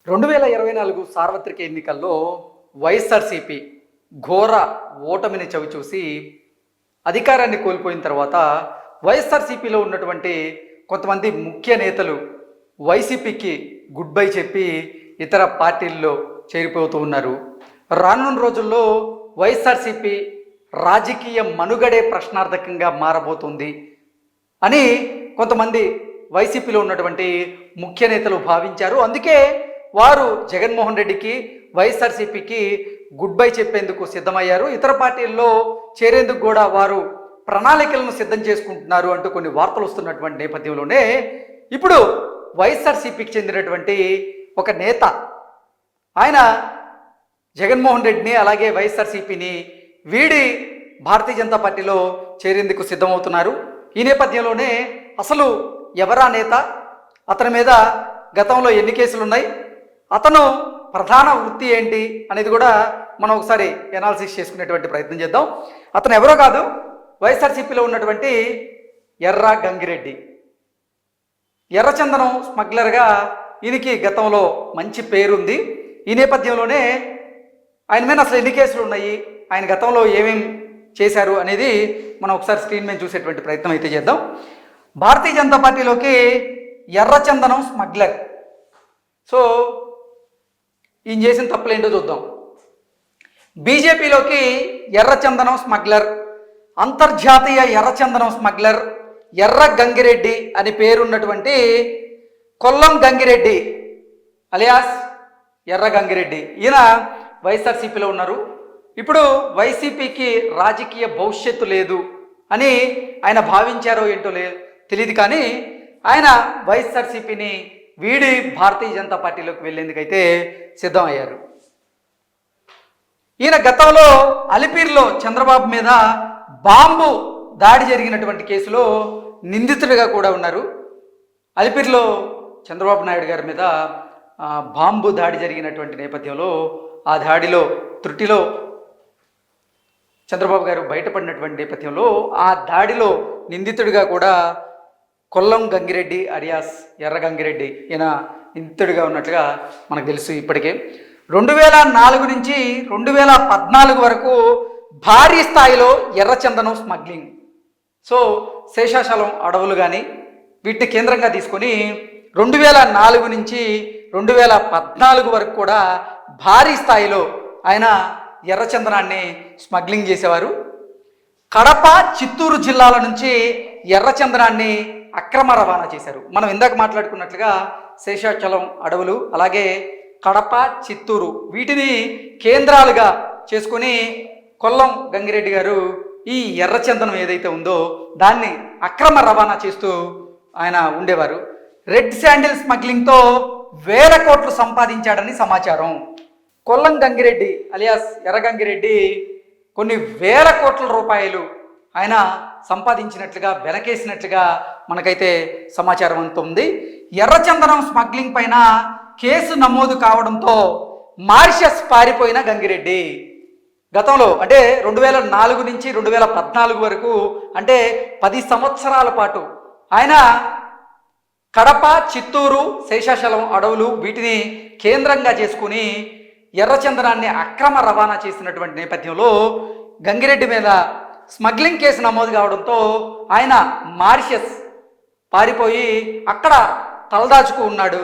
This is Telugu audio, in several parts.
2024 సార్వత్రిక ఎన్నికల్లో వైఎస్ఆర్సీపీ ఘోర ఓటమిని చవిచూసి అధికారాన్ని కోల్పోయిన తర్వాత వైఎస్ఆర్సీపీలో ఉన్నటువంటి కొంతమంది ముఖ్య నేతలు వైసీపీకి గుడ్ బై చెప్పి ఇతర పార్టీల్లో చేరిపోతూ ఉన్నారు. రానున్న రోజుల్లో వైఎస్ఆర్సీపీ రాజకీయ మనుగడే ప్రశ్నార్థకంగా మారబోతుంది అని కొంతమంది వైసీపీలో ఉన్నటువంటి ముఖ్య నేతలు భావించారు. అందుకే వారు జగన్మోహన్ రెడ్డికి వైఎస్ఆర్సీపీకి గుడ్ బై చెప్పేందుకు సిద్ధమయ్యారు. ఇతర పార్టీల్లో చేరేందుకు కూడా వారు ప్రణాళికలను సిద్ధం చేసుకుంటున్నారు అంటూ కొన్ని వార్తలు వస్తున్నటువంటి నేపథ్యంలోనే ఇప్పుడు వైఎస్ఆర్సీపీకి చెందినటువంటి ఒక నేత ఆయన జగన్మోహన్ రెడ్డిని అలాగే వైఎస్ఆర్సీపీని వీడి భారతీయ జనతా పార్టీలో చేరేందుకు సిద్ధమవుతున్నారు. ఈ నేపథ్యంలోనే అసలు ఎవరా నేత, అతని మీద గతంలో ఎన్ని కేసులు ఉన్నాయి, అతను ప్రధాన వృత్తి ఏంటి అనేది కూడా మనం ఒకసారి ఎనాలిసిస్ చేసుకునేటువంటి ప్రయత్నం చేద్దాం. అతను ఎవరో కాదు, వైఎస్ఆర్సీపీలో ఉన్నటువంటి ఎర్ర గంగిరెడ్డి. ఎర్రచందనం స్మగ్లర్గా ఈయనకి గతంలో మంచి పేరుంది. ఈ నేపథ్యంలోనే ఆయన మీద అసలు ఎన్ని కేసులు ఉన్నాయి, ఆయన గతంలో ఏమేం చేశారు అనేది మనం ఒకసారి స్క్రీన్ మీద చూసేటువంటి ప్రయత్నం అయితే చేద్దాం. భారతీయ జనతా పార్టీలోకి ఎర్రచందనం స్మగ్లర్. సో ఈయన చేసిన తప్పులేంటో చూద్దాం. బీజేపీలోకి ఎర్రచందనం స్మగ్లర్, అంతర్జాతీయ ఎర్రచందనం స్మగ్లర్ ఎర్ర గంగిరెడ్డి అని పేరున్నటువంటి కొల్లం గంగిరెడ్డి అలియాస్ ఎర్ర గంగిరెడ్డి, ఈయన వైఎస్ఆర్సీపీలో ఉన్నారు. ఇప్పుడు వైసీపీకి రాజకీయ భవిష్యత్తు లేదు అని ఆయన భావించారో ఏంటో తెలియదు, కానీ ఆయన వైఎస్ఆర్సీపీని వీడి భారతీయ జనతా పార్టీలోకి వెళ్ళేందుకైతే సిద్ధమయ్యారు. ఈయన గతంలో అలిపిరిలో చంద్రబాబు మీద బాంబు దాడి జరిగినటువంటి కేసులో నిందితుడిగా కూడా ఉన్నారు. అలిపిరిలో చంద్రబాబు నాయుడు గారి మీద బాంబు దాడి జరిగినటువంటి నేపథ్యంలో ఆ దాడిలో త్రుటిలో చంద్రబాబు గారు బయటపడినటువంటి నేపథ్యంలో ఆ దాడిలో నిందితుడిగా కూడా కొల్లం గంగిరెడ్డి అలియాస్ ఎర్ర గంగిరెడ్డి ఈయన నిందితుడిగా ఉన్నట్లుగా మనకు తెలుసు. ఇప్పటికే 2004 నుంచి 2014 వరకు భారీ స్థాయిలో ఎర్రచందనం స్మగ్లింగ్, సో శేషాచలం అడవులు కానీ వీటిని కేంద్రంగా తీసుకొని 2004 నుంచి 2014 వరకు కూడా భారీ స్థాయిలో ఆయన ఎర్రచందనాన్ని స్మగ్లింగ్ చేసేవారు. కడప, చిత్తూరు జిల్లాల నుంచి ఎర్రచందనాన్ని అక్రమ రవాణా చేశారు. మనం ఇందాక మాట్లాడుకున్నట్లుగా శేషాచలం అడవులు అలాగే కడప, చిత్తూరు వీటిని కేంద్రాలుగా చేసుకొని కొల్లం గంగిరెడ్డి గారు ఈ ఎర్రచందనం ఏదైతే ఉందో దాన్ని అక్రమ రవాణా చేస్తూ ఆయన ఉండేవారు. రెడ్ శాండిల్ స్మగ్లింగ్తో వేల కోట్లు సంపాదించాడని సమాచారం. కొల్లం గంగిరెడ్డి అలియాస్ ఎర్ర గంగిరెడ్డి కొన్ని వేల కోట్ల రూపాయలు ఆయన సంపాదించినట్లుగా వెనకేసినట్లుగా మనకైతే సమాచారం అంత ఉంది. ఎర్రచందనం స్మగ్లింగ్ పైన కేసు నమోదు కావడంతో మారిషస్ పారిపోయిన గంగిరెడ్డి గతంలో అంటే 2004 నుంచి 2014 వరకు అంటే 10 సంవత్సరాల పాటు ఆయన కడప, చిత్తూరు, శేషాచలం అడవులు వీటిని కేంద్రంగా చేసుకుని ఎర్రచందనాన్ని అక్రమ రవాణా చేసినటువంటి నేపథ్యంలో గంగిరెడ్డి మీద స్మగ్లింగ్ కేసు నమోదు కావడంతో ఆయన మారిషస్ పారిపోయి అక్కడ తలదాచుకు ఉన్నాడు.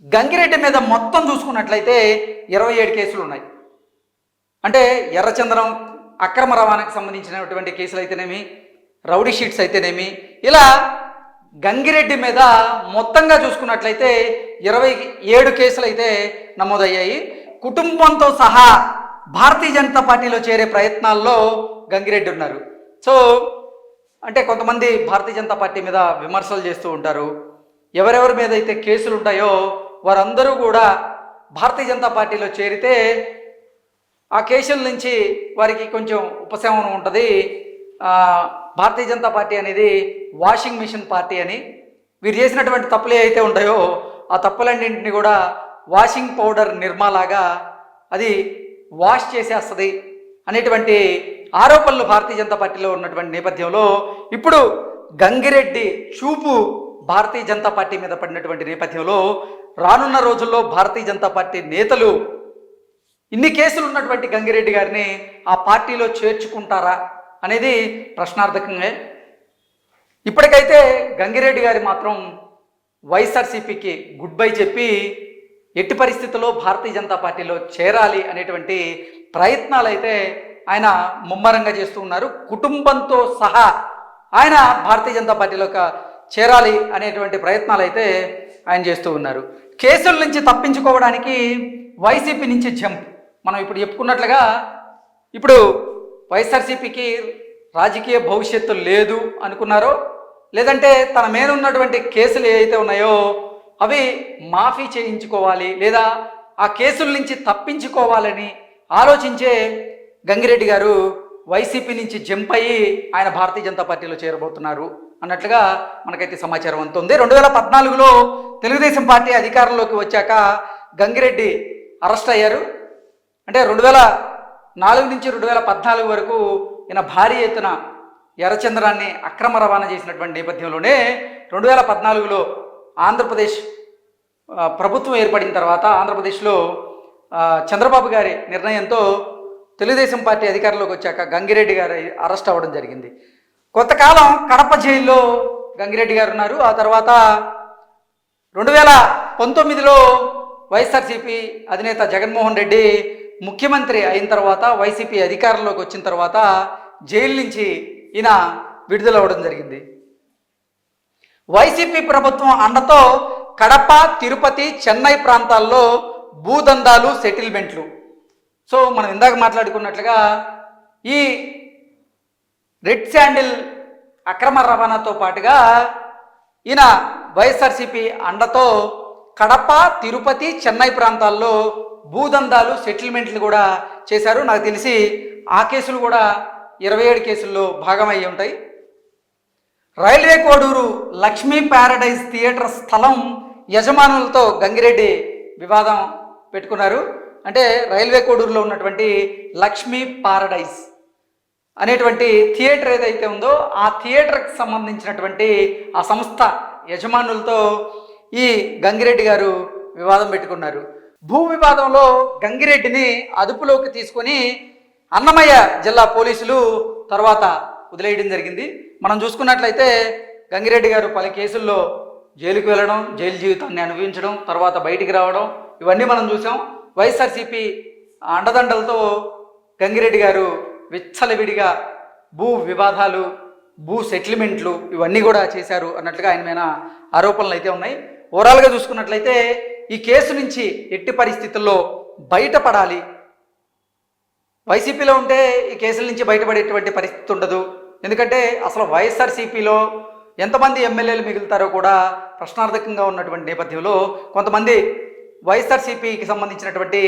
గంగిరెడ్డి మీద మొత్తం చూసుకున్నట్లయితే 27 కేసులు ఉన్నాయి. అంటే ఎర్రచందనం అక్రమ రవాణాకు సంబంధించినటువంటి కేసులు అయితేనేమి, రౌడీ షీట్స్ అయితేనేమి, ఇలా గంగిరెడ్డి మీద మొత్తంగా చూసుకున్నట్లయితే 27 కేసులు అయితే నమోదయ్యాయి. కుటుంబంతో సహా భారతీయ జనతా పార్టీలో చేరే ప్రయత్నాల్లో గంగిరెడ్డి ఉన్నారు. సో అంటే కొంతమంది భారతీయ జనతా పార్టీ మీద విమర్శలు చేస్తూ ఉంటారు. ఎవరెవరి మీద అయితే కేసులు ఉంటాయో వారందరూ కూడా భారతీయ జనతా పార్టీలో చేరితే ఆ కేసుల నుంచి వారికి కొంచెం ఉపశమనం ఉంటుంది. భారతీయ జనతా పార్టీ అనేది వాషింగ్ మిషన్ పార్టీ అని, వీరు చేసినటువంటి తప్పులే అయితే ఉంటాయో ఆ తప్పులన్నింటినీ కూడా వాషింగ్ పౌడర్ నిర్మాలాగా అది వాష్ చేసేస్తుంది అనేటువంటి ఆరోపణలు భారతీయ జనతా పార్టీలో ఉన్నటువంటి నేపథ్యంలో ఇప్పుడు గంగిరెడ్డి చూపు భారతీయ జనతా పార్టీ మీద పడినటువంటి నేపథ్యంలో రానున్న రోజుల్లో భారతీయ జనతా పార్టీ నేతలు ఇన్ని కేసులు ఉన్నటువంటి గంగిరెడ్డి గారిని ఆ పార్టీలో చేర్చుకుంటారా అనేది ప్రశ్నార్థకంగా. ఇప్పటికైతే గంగిరెడ్డి గారి మాత్రం వైఎస్ఆర్సీపీకి గుడ్ బై చెప్పి ఎట్టి పరిస్థితుల్లో భారతీయ జనతా పార్టీలో చేరాలి అనేటువంటి ప్రయత్నాలు అయితే ఆయన ముమ్మరంగా చేస్తూ ఉన్నారు. కుటుంబంతో సహా ఆయన భారతీయ జనతా పార్టీలోకి చేరాలి అనేటువంటి ప్రయత్నాలు అయితే ఆయన చేస్తూ ఉన్నారు. కేసుల నుంచి తప్పించుకోవడానికి వైసీపీ నుంచి జంప్. మనం ఇప్పుడు చెప్పుకున్నట్లుగా ఇప్పుడు వైఎస్ఆర్సీపీకి రాజకీయ భవిష్యత్తు లేదు అనుకున్నారో, లేదంటే తన మీద ఉన్నటువంటి కేసులు ఏవైతే ఉన్నాయో అవి మాఫీ చేయించుకోవాలి, లేదా ఆ కేసుల నుంచి తప్పించుకోవాలని ఆలోచించే గంగిరెడ్డి గారు వైసీపీ నుంచి జంప్ అయ్యి ఆయన భారతీయ జనతా పార్టీలో చేరబోతున్నారు అన్నట్లుగా మనకైతే సమాచారం అందుతుంది. 2014లో తెలుగుదేశం పార్టీ అధికారంలోకి వచ్చాక గంగిరెడ్డి అరెస్ట్ అయ్యారు. అంటే 2004 నుంచి 2014 వరకు ఈయన భారీ ఎత్తున ఎర్రచంద్రాన్ని అక్రమ రవాణా చేసినటువంటి నేపథ్యంలోనే 2014లో ఆంధ్రప్రదేశ్ ప్రభుత్వం ఏర్పడిన తర్వాత ఆంధ్రప్రదేశ్లో చంద్రబాబు గారి నిర్ణయంతో తెలుగుదేశం పార్టీ అధికారంలోకి వచ్చాక గంగిరెడ్డి గారు అరెస్ట్ అవ్వడం జరిగింది. కొంతకాలం కడప జైల్లో గంగిరెడ్డి గారు ఉన్నారు. ఆ తర్వాత 2019లో వైఎస్ఆర్సీపీ అధినేత జగన్మోహన్ రెడ్డి ముఖ్యమంత్రి అయిన తర్వాత వైసీపీ అధికారంలోకి వచ్చిన తర్వాత జైలు నుంచి ఈయన విడుదల అవ్వడం జరిగింది. వైసీపీ ప్రభుత్వం అండతో కడప, తిరుపతి, చెన్నై ప్రాంతాల్లో భూదందాలు, సెటిల్మెంట్లు. సో మనం ఇందాక మాట్లాడుకున్నట్లుగా ఈ రెడ్ శాండిల్ అక్రమ రవాణాతో పాటుగా ఈయన వైఎస్ఆర్సీపీ అండతో కడప, తిరుపతి, చెన్నై ప్రాంతాల్లో భూదందాలు, సెటిల్మెంట్లు కూడా చేశారు. నాకు తెలిసి ఆ కేసులు కూడా 27 కేసుల్లో భాగమయ్యి ఉంటాయి. Railway Koduru Lakshmi Paradise theatre స్థలం యజమానులతో గంగిరెడ్డి వివాదం పెట్టుకున్నారు. అంటే రైల్వే కోడూరులో ఉన్నటువంటి లక్ష్మీ ప్యారడైజ్ అనేటువంటి థియేటర్ ఏదైతే ఉందో ఆ థియేటర్కి సంబంధించినటువంటి ఆ సంస్థ యజమానులతో ఈ గంగిరెడ్డి గారు వివాదం పెట్టుకున్నారు. భూ వివాదంలో గంగిరెడ్డిని అదుపులోకి తీసుకొని అన్నమయ్య జిల్లా పోలీసులు తర్వాత వదిలేయడం జరిగింది. మనం చూసుకున్నట్లయితే గంగిరెడ్డి గారు పలు కేసుల్లో జైలుకు వెళ్ళడం, జైలు జీవితాన్ని అనుభవించడం, తర్వాత బయటికి రావడం, ఇవన్నీ మనం చూసాం. వైఎస్ఆర్సీపీ అండదండలతో గంగిరెడ్డి గారు విచ్చలవిడిగా భూ వివాదాలు, భూ సెటిల్మెంట్లు ఇవన్నీ కూడా చేశారు అన్నట్లుగా ఆయన మీద ఆరోపణలు అయితే ఉన్నాయి. ఓవరాల్గా చూసుకున్నట్లయితే ఈ కేసు నుంచి ఎట్టి పరిస్థితుల్లో బయటపడాలి. వైసీపీలో ఉంటే ఈ కేసుల నుంచి బయటపడేటువంటి పరిస్థితి ఉండదు. ఎందుకంటే అసలు వైఎస్ఆర్సీపీలో ఎంతమంది ఎమ్మెల్యేలు మిగులుతారో కూడా ప్రశ్నార్థకంగా ఉన్నటువంటి నేపథ్యంలో కొంతమంది వైఎస్ఆర్సీపీకి సంబంధించినటువంటి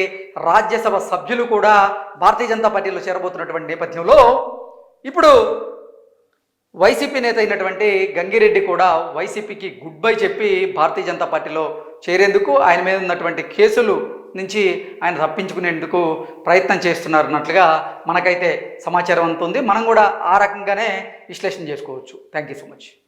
రాజ్యసభ సభ్యులు కూడా భారతీయ జనతా పార్టీలో చేరబోతున్నటువంటి నేపథ్యంలో ఇప్పుడు వైసీపీ నేత అయినటువంటి గంగిరెడ్డి కూడా వైసీపీకి గుడ్ బై చెప్పి భారతీయ జనతా పార్టీలో చేరేందుకు ఆయన మీద ఉన్నటువంటి కేసులు నుంచి ఆయన తప్పించుకునేందుకు ప్రయత్నం చేస్తున్నారు అన్నట్లుగా మనకైతే సమాచారం అందుతుంది. మనం కూడా ఆ రకంగానే విశ్లేషణ చేసుకోవచ్చు. Thank you so much.